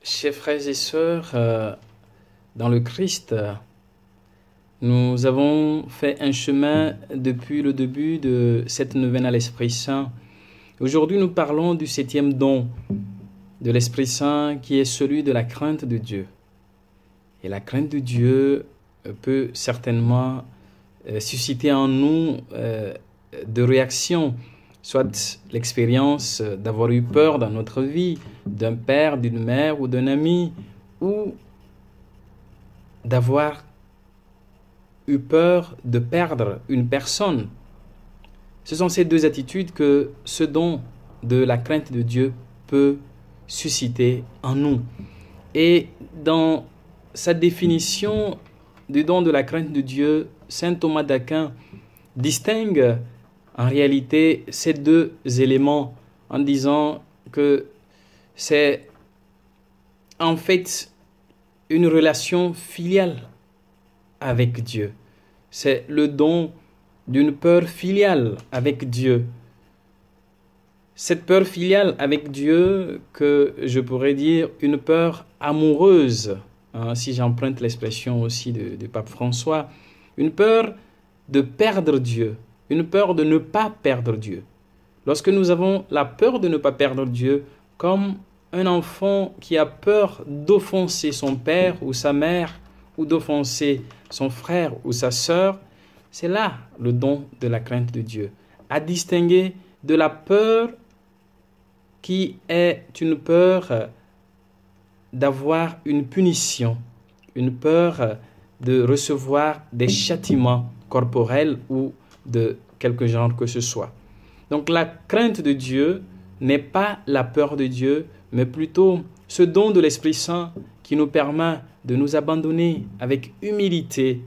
Chers frères et sœurs, dans le Christ, nous avons fait un chemin depuis le début de cette neuvaine à l'Esprit Saint. Aujourd'hui, nous parlons du 7e don de l'Esprit Saint qui est celui de la crainte de Dieu. Et la crainte de Dieu peut certainement susciter en nous de réactions, soit l'expérience d'avoir eu peur dans notre vie d'un père, d'une mère ou d'un ami, ou d'avoir eu peur de perdre une personne. Ce sont ces deux attitudes que ce don de la crainte de Dieu peut susciter en nous. Et dans sa définition du don de la crainte de Dieu, saint Thomas d'Aquin distingue en réalité ces deux éléments en disant que c'est en fait une relation filiale avec Dieu. C'est le don d'une peur filiale avec Dieu. Cette peur filiale avec Dieu que je pourrais dire une peur amoureuse, si j'emprunte l'expression aussi du pape François, une peur de perdre Dieu, une peur de ne pas perdre Dieu. Lorsque nous avons la peur de ne pas perdre Dieu, comme un enfant qui a peur d'offenser son père ou sa mère, ou d'offenser son frère ou sa sœur, c'est là le don de la crainte de Dieu, à distinguer de la peur qui est une peur d'avoir une punition, une peur de recevoir des châtiments corporels ou de quelque genre que ce soit. Donc la crainte de Dieu n'est pas la peur de Dieu, mais plutôt ce don de l'Esprit Saint qui nous permet de nous abandonner avec humilité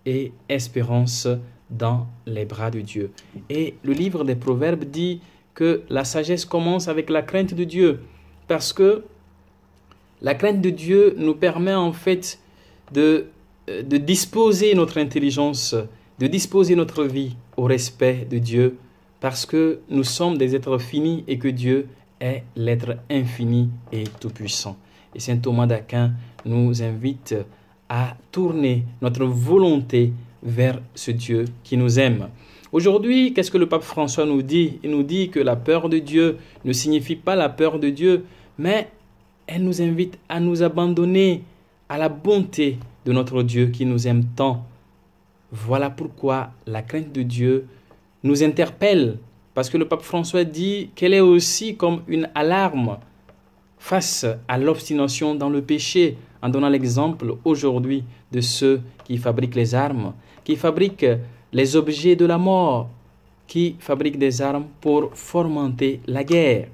et espérance dans les bras de Dieu. Et le livre des Proverbes dit que la sagesse commence avec la crainte de Dieu, parce que la crainte de Dieu nous permet en fait de disposer notre intelligence, de disposer notre vie au respect de Dieu, parce que nous sommes des êtres finis et que Dieu est l'être infini et tout-puissant. Et saint Thomas d'Aquin nous invite à tourner notre volonté vers ce Dieu qui nous aime. Aujourd'hui, qu'est-ce que le pape François nous dit? Il nous dit que la peur de Dieu ne signifie pas la peur de Dieu, mais elle nous invite à nous abandonner à la bonté de notre Dieu qui nous aime tant. Voilà pourquoi la crainte de Dieu nous interpelle, parce que le pape François dit qu'elle est aussi comme une alarme face à l'obstination dans le péché, en donnant l'exemple aujourd'hui de ceux qui fabriquent les armes, qui fabriquent les objets de la mort, qui fabriquent des armes pour fomenter la guerre.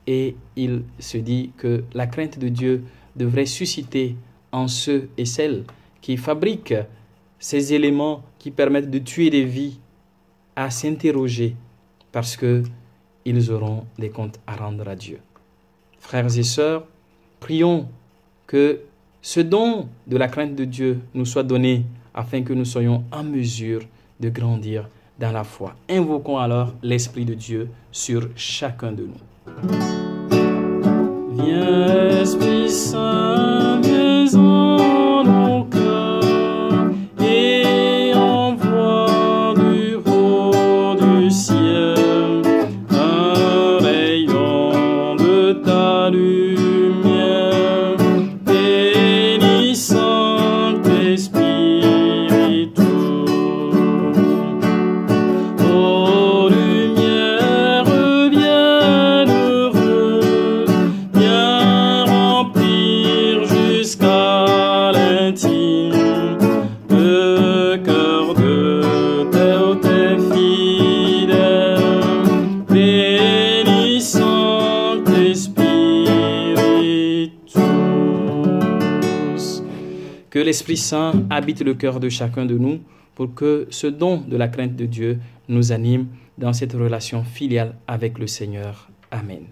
Et il se dit que la crainte de Dieu devrait susciter en ceux et celles qui fabriquent ces éléments qui permettent de tuer des vies à s'interroger parce qu'ils auront des comptes à rendre à Dieu. Frères et sœurs, prions que ce don de la crainte de Dieu nous soit donné afin que nous soyons en mesure de grandir dans la foi. Invoquons alors l'Esprit de Dieu sur chacun de nous. Viens, Esprit Saint, viens en nos cœurs et envoie du haut du ciel un rayon de ta lumière. Bénis Saint-Esprit tout. Ô lumière, bienheureux, viens remplir jusqu'à l'intime le cœur de tes fidèles. Bénis Saint-Esprit tous. Que l'Esprit Saint habite le cœur de chacun de nous pour que ce don de la crainte de Dieu nous anime dans cette relation filiale avec le Seigneur. Amen.